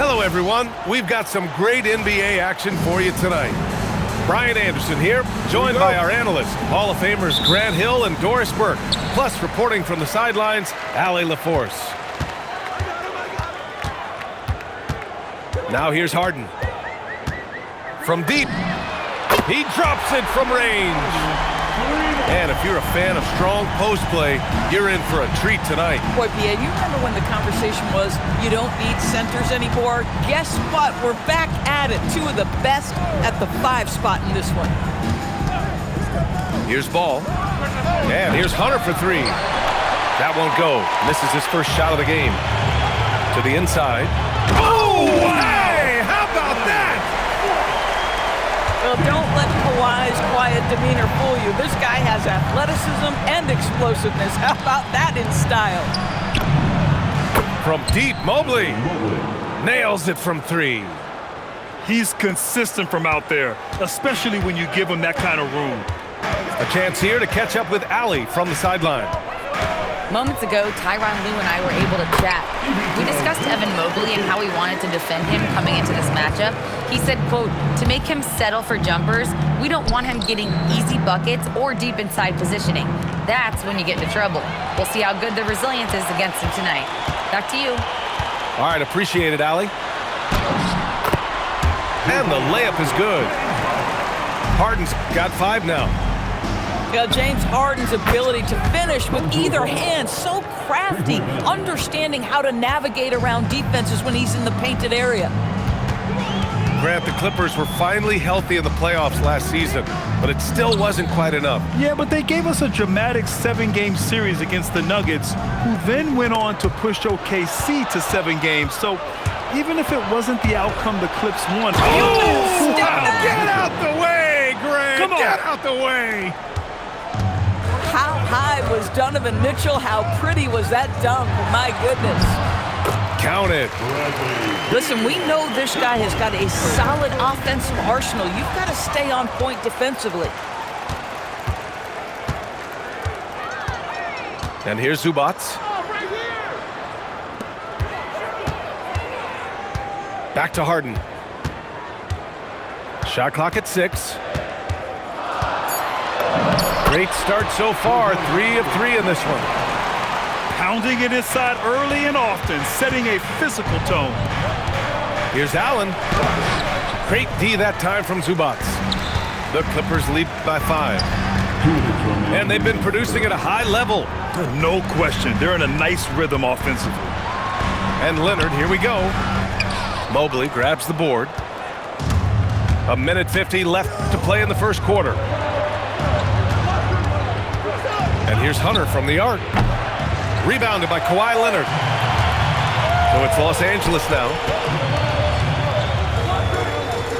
Hello, everyone. We've got some great NBA action for you tonight. Brian Anderson here, joined by our analysts, Hall of Famers Grant Hill and Doris Burke, plus reporting from the sidelines, Allie LaForce. Now here's Harden. From deep, he drops it from range. And if you're a fan of strong post play, you're in for a treat tonight. Boy, P.A., you remember when the conversation was, you don't need centers anymore? Guess what? We're back at it. Two of the best at the 5 spot in this one. Here's Ball. And here's Hunter for 3. That won't go. Misses his first shot of the game. To the inside. Oh, hey! How about that? Well, don't let Kawhi's quiet demeanor fool you. This guy has athleticism and explosiveness. How about that in style? From deep, Mobley nails it from 3. He's consistent from out there, especially when you give him that kind of room. A chance here to catch up with Allie from the sideline. Moments ago, Tyronn Lue and I were able to chat. We discussed Evan Mobley and how we wanted to defend him coming into this matchup. He said, quote, to make him settle for jumpers, we don't want him getting easy buckets or deep inside positioning. That's when you get into trouble. We'll see how good the resilience is against him tonight. Back to you. All right, appreciate it, Allie. And the layup is good. Harden's got 5 now. Yeah, James Harden's ability to finish with either hand, so crafty, understanding how to navigate around defenses when he's in the painted area. Grant, the Clippers were finally healthy in the playoffs last season, but it still wasn't quite enough. Yeah, but they gave us a dramatic 7-game series against the Nuggets, who then went on to push OKC to 7 games. So even if it wasn't the outcome the Clips won. Oh, wow. Get out the way, Grant! Come on. Get out the way! How high was Donovan Mitchell? How pretty was that dunk? My goodness. Count it. Listen, we know this guy has got a solid offensive arsenal. You've got to stay on point defensively. And here's Zubac. Back to Harden. Shot clock at 6. Great start so far, 3 of 3 in this one. Pounding it inside early and often, setting a physical tone. Here's Allen. Great D that time from Zubac. The Clippers lead by 5. And they've been producing at a high level. No question, they're in a nice rhythm offensively. And Leonard, here we go. Mobley grabs the board. 1:50 left to play in the first quarter. And here's Hunter from the arc. Rebounded by Kawhi Leonard. So it's Los Angeles now.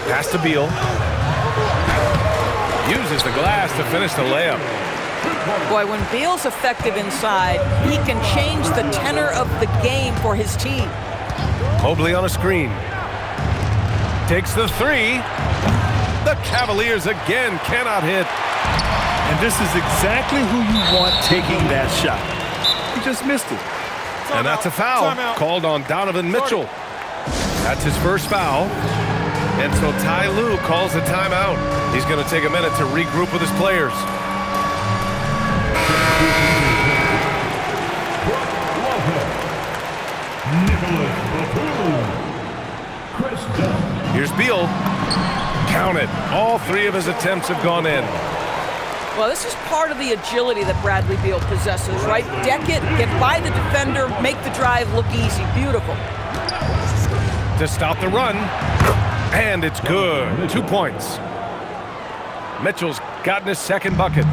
Pass to Beal. Uses the glass to finish the layup. Boy, when Beal's effective inside, he can change the tenor of the game for his team. Mobley on a screen. Takes the 3. The Cavaliers again cannot hit. And this is exactly who you want taking that shot. He just missed it. And that's a foul called on Donovan Mitchell. That's his first foul. And so Ty Lue calls a timeout. He's going to take a minute to regroup with his players. Here's Beal. Count it. All 3 of his attempts have gone in. Well, this is part of the agility that Bradley Beal possesses, right? Deck it, get by the defender, make the drive look easy. Beautiful. To stop the run. And it's good. 2 points. Mitchell's gotten his second bucket.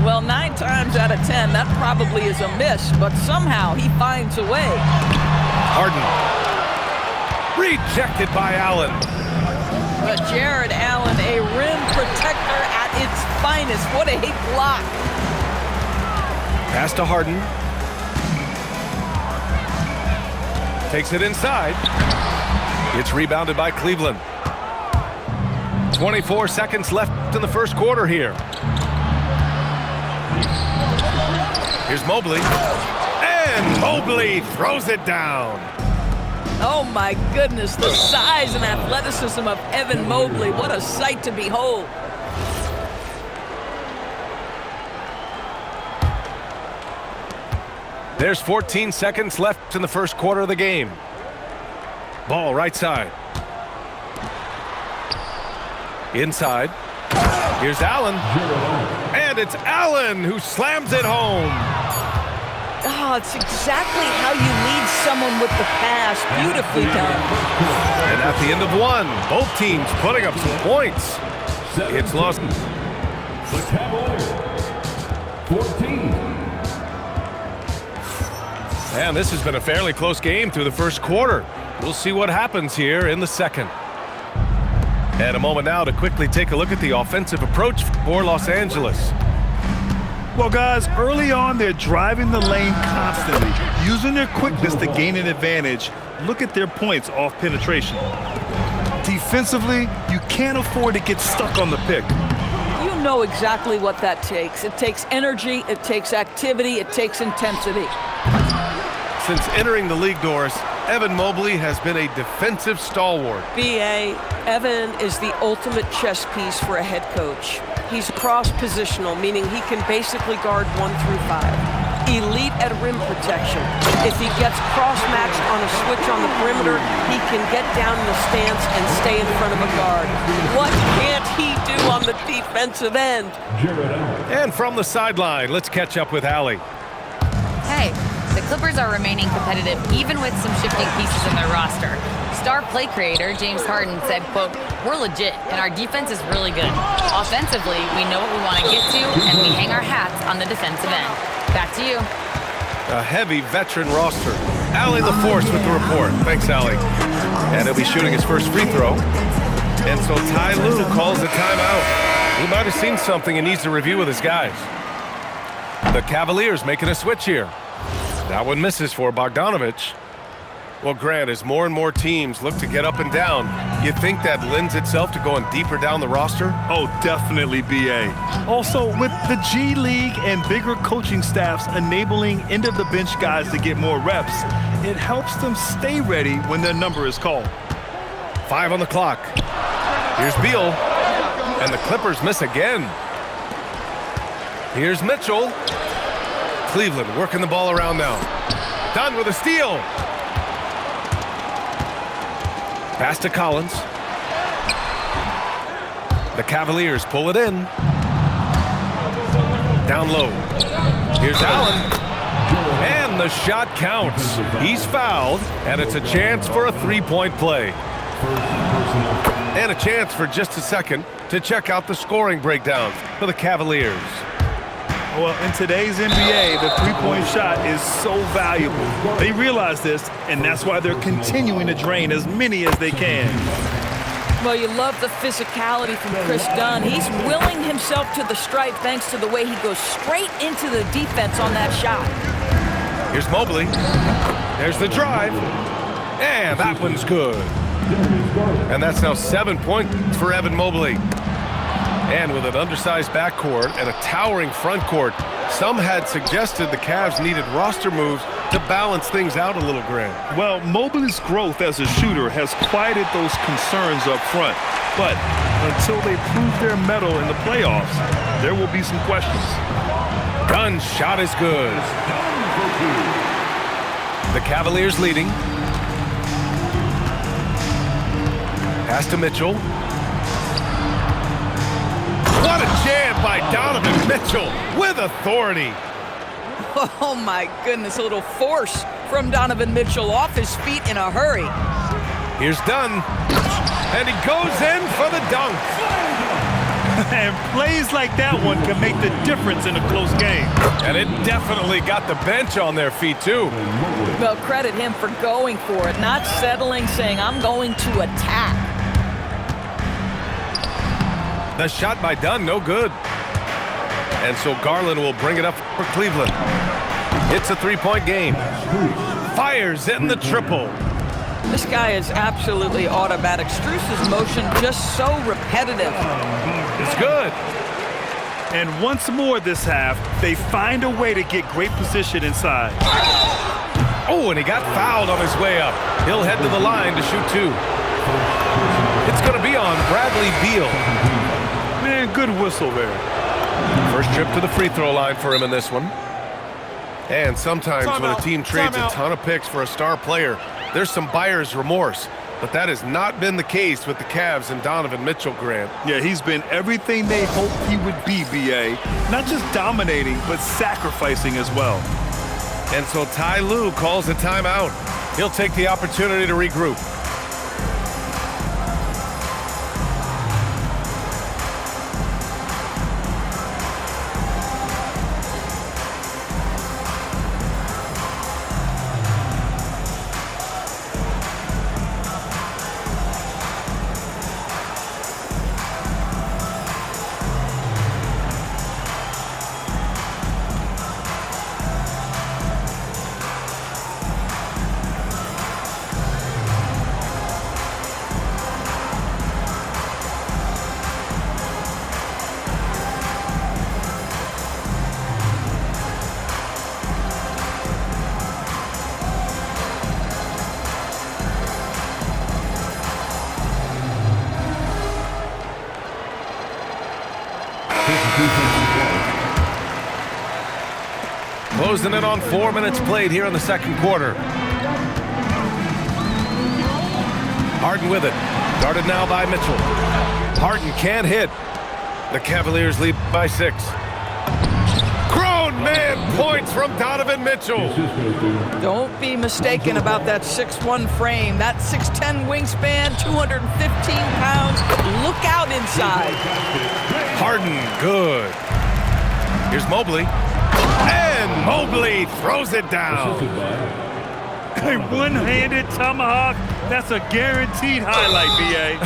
Well, 9 times out of 10, that probably is a miss, but somehow he finds a way. Harden. Rejected by Allen. But Jared Allen, a rim protector at its finest. What a block. Pass to Harden. Takes it inside. It's rebounded by Cleveland. 24 seconds left in the first quarter here. Here's Mobley. And Mobley throws it down. Oh my goodness, the size and athleticism of Evan Mobley. What a sight to behold. There's 14 seconds left in the first quarter of the game. Ball right side. Inside. Here's Allen. And it's Allen who slams it home. Oh, it's exactly how you lead someone with the pass. Beautifully done. And at the end of one, both teams putting up some points. It's lost. The Cavaliers, 14. And this has been a fairly close game through the first quarter. We'll see what happens here in the second. And a moment now to quickly take a look at the offensive approach for Los Angeles. Well, guys, early on, they're driving the lane constantly, using their quickness to gain an advantage. Look at their points off penetration. Defensively, you can't afford to get stuck on the pick. You know exactly what that takes. It takes energy, it takes activity, it takes intensity. Since entering the league, Doris, Evan Mobley has been a defensive stalwart. B.A., Evan is the ultimate chess piece for a head coach. He's cross-positional, meaning he can basically guard 1 through 5. Elite at rim protection. If he gets cross-matched on a switch on the perimeter, he can get down in the stance and stay in front of a guard. What can't he do on the defensive end? And from the sideline, let's catch up with Allie. Hey, the Clippers are remaining competitive even with some shifting pieces in their roster. Star play creator James Harden said, quote, "We're legit and our defense is really good. Offensively, we know what we want to get to and we hang our hats on the defensive end." Back to you. A heavy veteran roster. Allie LaForce with the report. Thanks, Allie. And he'll be shooting his first free throw. And so Ty Lue calls a timeout. He might have seen something and needs to review with his guys. The Cavaliers making a switch here. That one misses for Bogdanovich. Well, Grant, as more and more teams look to get up and down, you think that lends itself to going deeper down the roster? Oh, definitely, B.A. Also, with the G League and bigger coaching staffs enabling end-of-the-bench guys to get more reps, it helps them stay ready when their number is called. 5 on the clock. Here's Beal. And the Clippers miss again. Here's Mitchell. Cleveland working the ball around now. Done with a steal. Pass to Collins. The Cavaliers pull it in. Down low. Here's Allen. And the shot counts. He's fouled, and it's a chance for a three-point play. And a chance for just a second to check out the scoring breakdown for the Cavaliers. Well, in today's NBA, the three-point shot is so valuable. They realize this, and that's why they're continuing to drain as many as they can. Well, you love the physicality from Chris Dunn. He's willing himself to the stripe thanks to the way he goes straight into the defense on that shot. Here's Mobley. There's the drive. And that one's good. And that's now 7 points for Evan Mobley. And with an undersized backcourt and a towering front court, some had suggested the Cavs needed roster moves to balance things out a little, Grant. Well, Mobley's growth as a shooter has quieted those concerns up front. But until they prove their mettle in the playoffs, there will be some questions. Dunn's shot is good. The Cavaliers leading. Pass to Mitchell. What a jam by Donovan Mitchell with authority. Oh my goodness, a little force from Donovan Mitchell off his feet in a hurry. Here's Dunn. And he goes in for the dunk. And plays like that one can make the difference in a close game. And it definitely got the bench on their feet, too. Well, credit him for going for it, not settling, saying, "I'm going to attack." The shot by Dunn, no good. And so Garland will bring it up for Cleveland. It's a three-point game. Fires in the triple. This guy is absolutely automatic. Struce's motion just so repetitive. It's good. And once more this half, they find a way to get great position inside. Oh, and he got fouled on his way up. He'll head to the line to shoot 2. It's going to be on Bradley Beal. Man, good whistle there. First trip to the free throw line for him in this one. And sometimes when a team trades a ton of picks for a star player, there's some buyer's remorse. But that has not been the case with the Cavs and Donovan Mitchell, Grant. Yeah, he's been everything they hoped he would be, B.A. Not just dominating, but sacrificing as well. And so Ty Lue calls a timeout. He'll take the opportunity to regroup. Closing in on 4 minutes played here in the second quarter. Harden with it. Guarded now by Mitchell. Harden can't hit. The Cavaliers lead by 6. Grown man points from Donovan Mitchell. Don't be mistaken about that 6'1" frame. That 6'10" wingspan, 215 pounds. Look out inside. Harden, good. Here's Mobley. And Mobley throws it down. A one-handed tomahawk, that's a guaranteed highlight, B.A.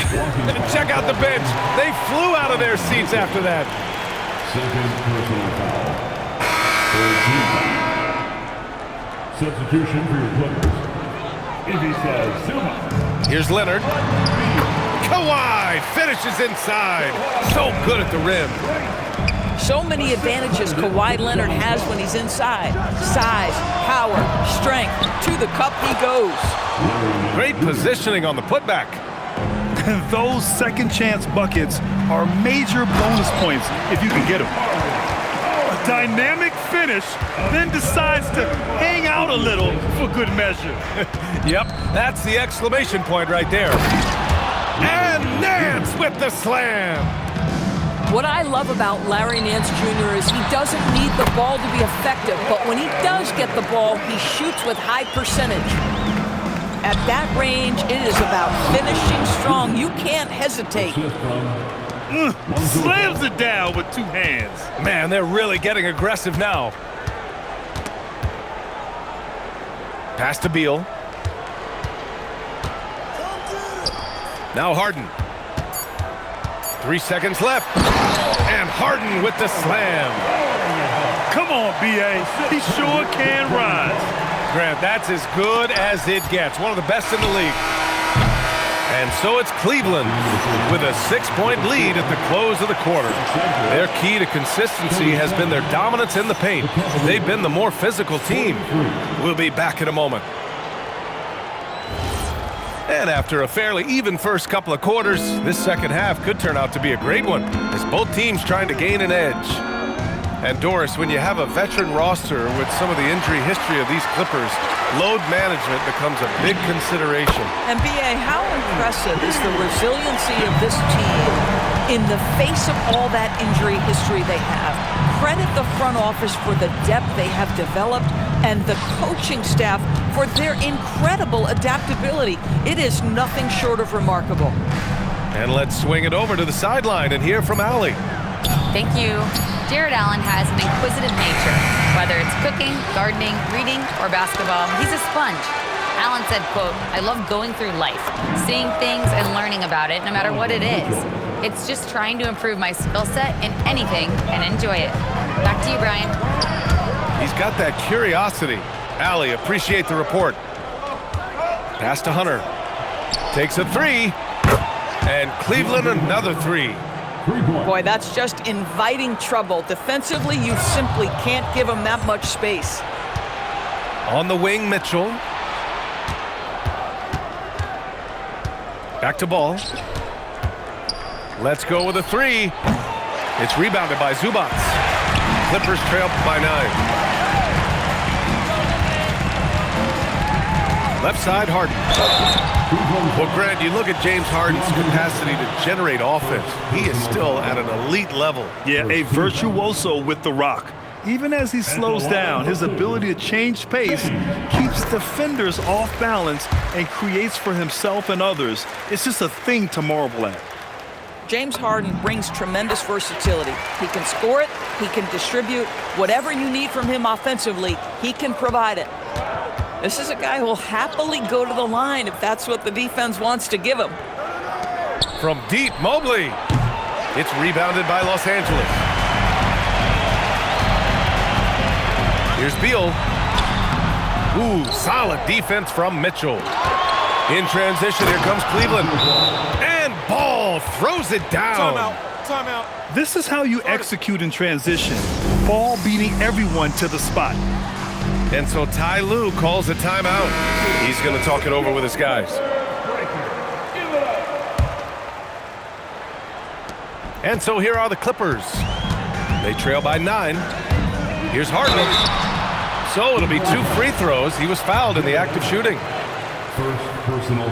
Check out the bench. They flew out of their seats after that. Second personal foul. 14. Substitution for your players. Ivica Silva. Here's Leonard. Kawhi finishes inside. So good at the rim. So many advantages Kawhi Leonard has when he's inside. Size, power, strength. To the cup he goes. Great positioning on the putback. Those second chance buckets are major bonus points if you can get them. A dynamic finish, then decides to hang out a little for good measure. Yep, that's the exclamation point right there. And Nance with the slam. What I love about Larry Nance Jr. is he doesn't need the ball to be effective, but when he does get the ball, he shoots with high percentage. At that range, it is about finishing strong. You can't hesitate. Slams it down with 2 hands. Man, they're really getting aggressive now. Pass to Beal. Now Harden. 3 seconds left. And Harden with the slam. Come on, B.A. He sure can rise. Grant, that's as good as it gets. One of the best in the league. And so it's Cleveland with a 6-point lead at the close of the quarter. Their key to consistency has been their dominance in the paint. They've been the more physical team. We'll be back in a moment. And after a fairly even first couple of quarters, this second half could turn out to be a great one as both teams trying to gain an edge. And Doris, when you have a veteran roster with some of the injury history of these Clippers, load management becomes a big consideration. And B.A., how impressive is the resiliency of this team in the face of all that injury history they have? Credit the front office for the depth they have developed and the coaching staff for their incredible adaptability. It is nothing short of remarkable. And let's swing it over to the sideline and hear from Allie. Thank you. Jared Allen has an inquisitive nature. Whether it's cooking, gardening, reading, or basketball, he's a sponge. Allen said, quote, "I love going through life, seeing things and learning about it no matter what it is. It's just trying to improve my skill set in anything and enjoy it." Back to you, Brian. He's got that curiosity. Allie, appreciate the report. Pass to Hunter. Takes a 3. And Cleveland another 3. Boy, that's just inviting trouble. Defensively, you simply can't give them that much space. On the wing, Mitchell. Back to Ball. Let's go with a three. It's rebounded by Zubac. Clippers trail by 9. Left side, Harden. Well, Grant, you look at James Harden's capacity to generate offense. He is still at an elite level. Yeah, a virtuoso with the rock. Even as he slows down, his ability to change pace keeps defenders off balance and creates for himself and others. It's just a thing to marvel at. James Harden brings tremendous versatility. He can score it, he can distribute. Whatever you need from him offensively, he can provide it. This is a guy who will happily go to the line if that's what the defense wants to give him. From deep, Mobley. It's rebounded by Los Angeles. Here's Beal. Ooh, solid defense from Mitchell. In transition, here comes Cleveland. And Ball throws it down. Timeout. This is how you execute in transition. Ball beating everyone to the spot. And so Ty Lue calls a timeout. He's going to talk it over with his guys. And so here are the Clippers. They trail by 9. Here's Harden. So it'll be 2 free throws. He was fouled in the act of shooting.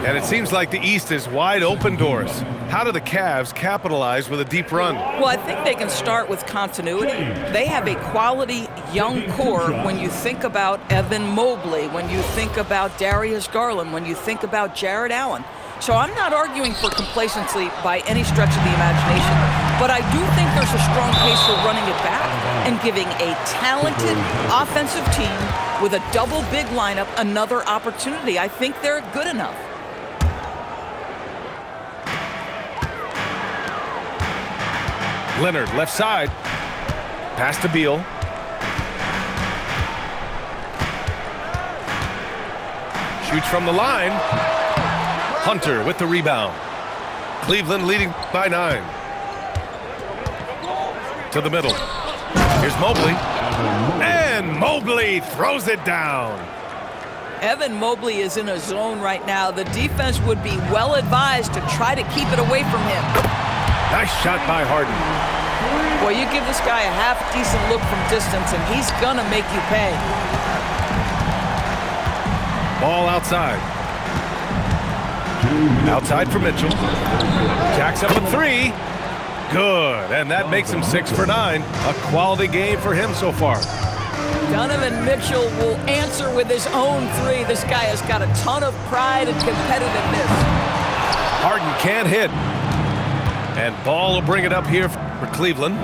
And it seems like the East is wide open, Doris. How do the Cavs capitalize with a deep run? Well, I think they can start with continuity. They have a quality young core when you think about Evan Mobley, when you think about Darius Garland, when you think about Jared Allen. So I'm not arguing for complacency by any stretch of the imagination, but I do think there's a strong case for running it back and giving a talented offensive team with a double big lineup another opportunity. I think they're good enough. Leonard, left side. Pass to Beal. Shoots from the line. Hunter with the rebound. Cleveland leading by 9. To the middle. Here's Mobley. And Mobley throws it down. Evan Mobley is in a zone right now. The defense would be well advised to try to keep it away from him. Nice shot by Harden. Well, you give this guy a half-decent look from distance, and he's gonna make you pay. Ball outside. Outside for Mitchell. Jacks up a 3. Good, and that makes him 6 for 9. A quality game for him so far. Donovan Mitchell will answer with his own 3. This guy has got a ton of pride and competitiveness. Harden can't hit. And Ball will bring it up here for Cleveland.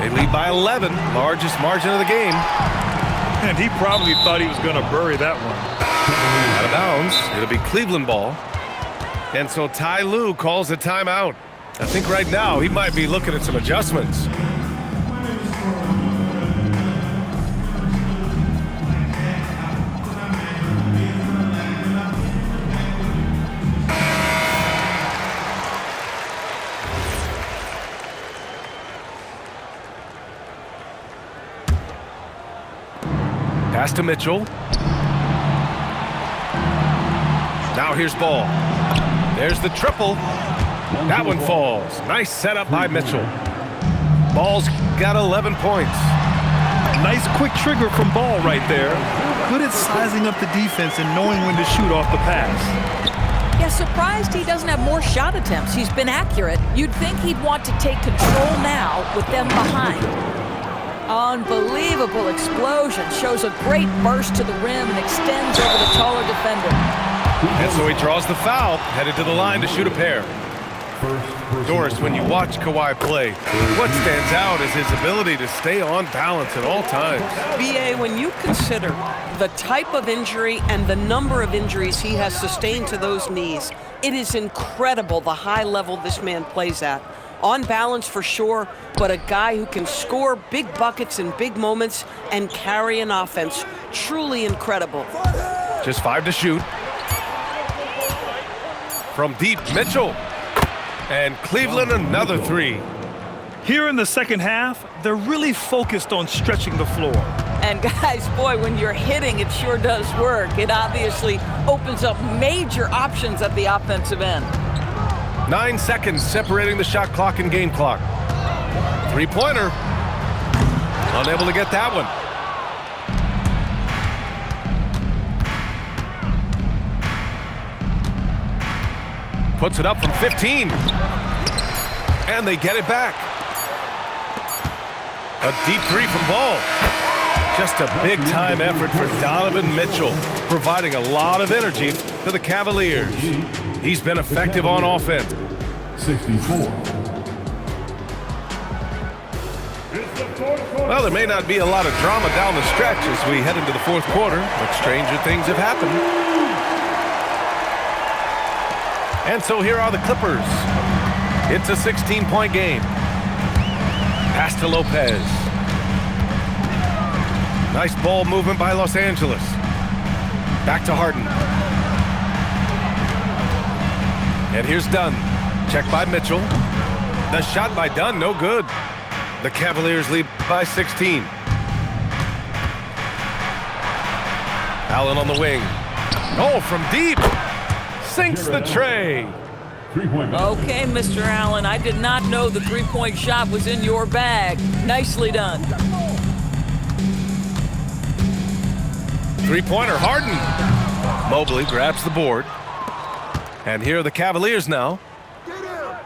They lead by 11, largest margin of the game. And he probably thought he was going to bury that one. Out of bounds. It'll be Cleveland ball. And so Ty Lue calls a timeout. I think right now he might be looking at some adjustments. Pass to Mitchell. Now here's Ball. There's the triple. That one falls. Nice setup by Mitchell. Ball's got 11 points. Nice quick trigger from Ball right there. Good at sizing up the defense and knowing when to shoot off the pass. Yeah, surprised he doesn't have more shot attempts. He's been accurate. You'd think he'd want to take control now with them behind. Unbelievable explosion. Shows a great burst to the rim and extends over the taller defender. And so he draws the foul, headed to the line to shoot a pair. Doris, when you watch Kawhi play, what stands out is his ability to stay on balance at all times. BA, when you consider the type of injury and the number of injuries he has sustained to those knees, it is incredible the high level this man plays at. On balance for sure, but a guy who can score big buckets in big moments and carry an offense. Truly incredible. Just 5 to shoot. From deep, Mitchell. And Cleveland another 3. Here in the second half, they're really focused on stretching the floor. And guys, boy, when you're hitting, it sure does work. It obviously opens up major options at the offensive end. 9 seconds separating the shot clock and game clock. Three-pointer. Unable to get that one. Puts it up from 15. And they get it back. A deep three from Ball. Just a big-time effort for Donovan Mitchell, providing a lot of energy to the Cavaliers. He's been effective on offense. 64. Well, there may not be a lot of drama down the stretch as we head into the fourth quarter, but stranger things have happened. And so here are the Clippers. It's a 16-point game. Pass to Lopez. Nice ball movement by Los Angeles. Back to Harden. And here's Dunn. Check by Mitchell. The shot by Dunn, no good. The Cavaliers lead by 16. Allen on the wing. Oh, from deep. Sinks the tray. 3-point. Okay, Mr. Allen, I did not know the three-point shot was in your bag. Nicely done. Three-pointer, Harden. Mobley grabs the board. And here are the Cavaliers now.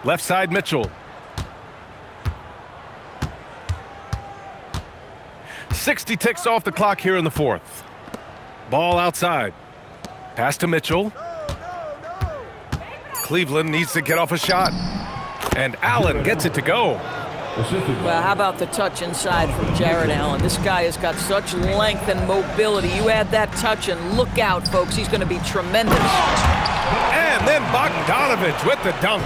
Left side, Mitchell. 60 ticks off the clock here in the fourth. Ball outside. Pass to Mitchell. Cleveland needs to get off a shot. And Allen gets it to go. Well, how about the touch inside from Jared Allen? This guy has got such length and mobility. You add that touch and look out, folks. He's going to be tremendous. And then Bogdanovich with the dunk.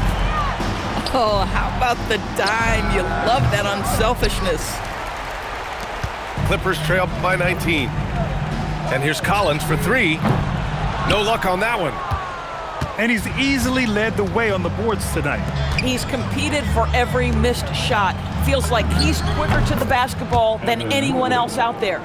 Oh, how about the dime? You love that unselfishness. Clippers trail by 19. And here's Collins for three. No luck on that one. And he's easily led the way on the boards tonight. He's competed for every missed shot. Feels like he's quicker to the basketball than anyone else out there.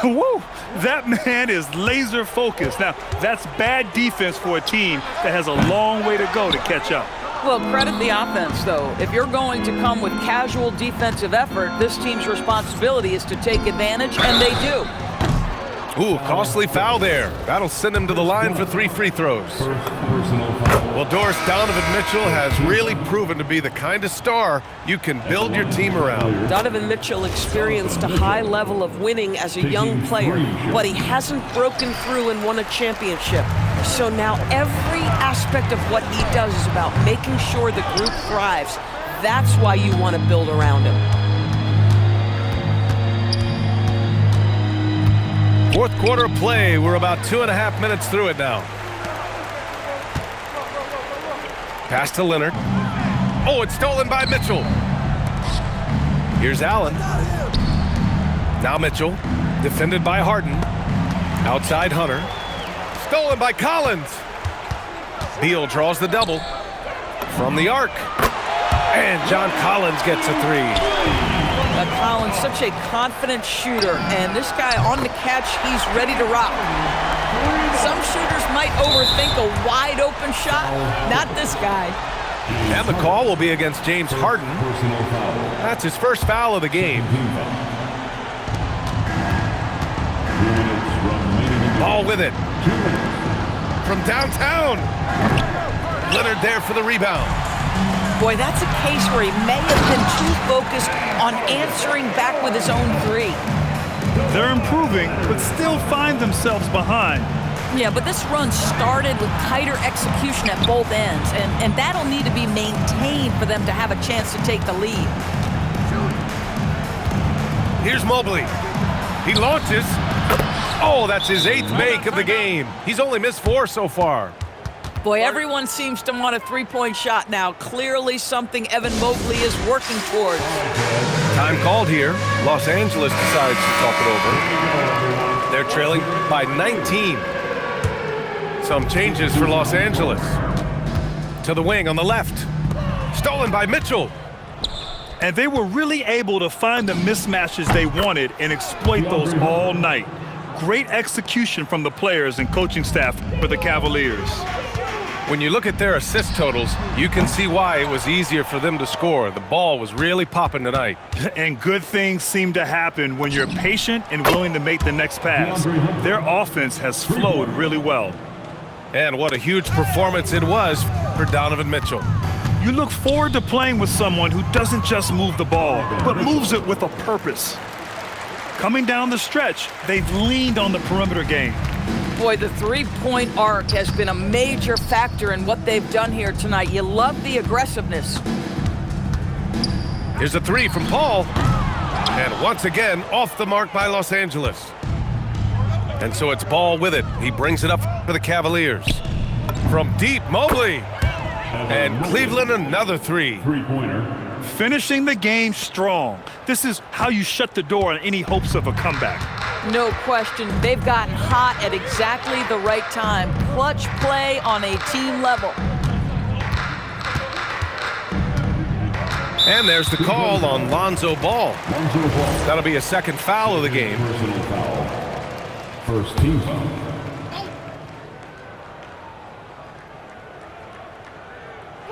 Woo! That man is laser focused. Now, that's bad defense for a team that has a long way to go to catch up. Well, credit the offense, though. If you're going to come with casual defensive effort, this team's responsibility is to take advantage, and they do. Ooh, costly foul there. That'll send him to the line for 3 free throws. Well, Doris, Donovan Mitchell has really proven to be the kind of star you can build your team around. Donovan Mitchell experienced a high level of winning as a young player, but he hasn't broken through and won a championship. So now every aspect of what he does is about making sure the group thrives. That's why you want to build around him. Fourth quarter of play. We're about 2.5 minutes through it now. Pass to Leonard. Oh, it's stolen by Mitchell. Here's Allen. Now Mitchell, defended by Harden. Outside Hunter. Stolen by Collins. Beal draws the double. From the arc. And John Collins gets a three. Collins, such a confident shooter, and this guy on the catch, he's ready to rock. Some shooters might overthink a wide open shot, not this guy. And the call will be against James Harden. That's his first foul of the game. Ball with it. From downtown. Leonard there for the rebound. Boy, that's a case where he may have been too focused on answering back with his own three. They're improving, but still find themselves behind. Yeah, but this run started with tighter execution at both ends, and that'll need to be maintained for them to have a chance to take the lead. Here's Mobley. He launches. Oh, that's his 8th make of the game. He's only missed 4 so far. Boy, everyone seems to want a three-point shot now. Clearly something Evan Mobley is working towards. Time called here. Los Angeles decides to talk it over. They're trailing by 19. Some changes for Los Angeles. To the wing on the left. Stolen by Mitchell. And they were really able to find the mismatches they wanted and exploit those all night. Great execution from the players and coaching staff for the Cavaliers. When you look at their assist totals, you can see why it was easier for them to score. The ball was really popping tonight. And good things seem to happen when you're patient and willing to make the next pass. Their offense has flowed really well. And what a huge performance it was for Donovan Mitchell. You look forward to playing with someone who doesn't just move the ball, but moves it with a purpose. Coming down the stretch, they've leaned on the perimeter game. Boy, the three-point arc has been a major factor in what they've done here tonight. You love the aggressiveness. Here's a three from Paul. And once again, off the mark by Los Angeles. And so it's Ball with it. He brings it up for the Cavaliers. From deep, Mobley. And Cleveland another three. Three-pointer. Finishing the game strong. This is how you shut the door on any hopes of a comeback. No question. They've gotten hot at exactly the right time. Clutch play on a team level. And there's the call on Lonzo Ball. That'll be a second foul of the game. Personal foul. First team foul.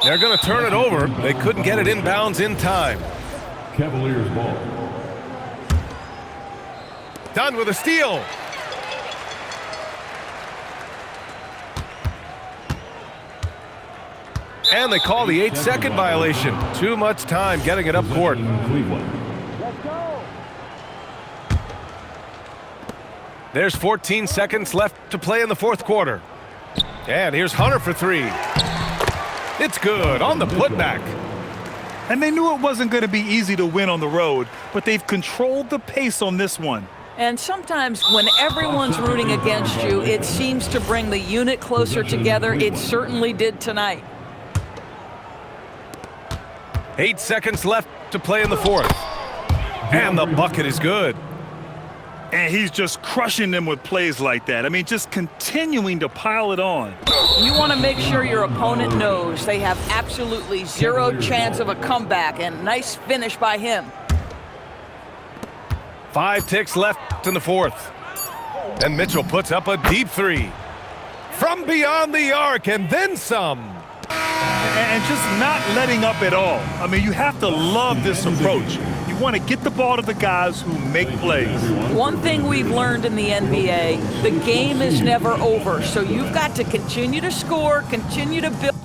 They're going to turn it over. They couldn't get it inbounds in time. Cavaliers ball. Done with a steal. And they call the 8-second violation. Too much time getting it up court. Cleveland. There's 14 seconds left to play in the fourth quarter. And here's Hunter for three. It's good on the putback. And they knew it wasn't going to be easy to win on the road, but they've controlled the pace on this one. And sometimes when everyone's rooting against you, it seems to bring the unit closer together. It certainly did tonight. 8 seconds left to play in the fourth. And the bucket is good. And he's just crushing them with plays like that. I mean, just continuing to pile it on. You want to make sure your opponent knows they have absolutely zero chance of a comeback, and nice finish by him. 5 ticks left in the fourth. And Mitchell puts up a deep three. From beyond the arc and then some. And just not letting up at all. I mean, you have to love this approach. You want to get the ball to the guys who make plays. One thing we've learned in the NBA, the game is never over. So you've got to continue to score, continue to build.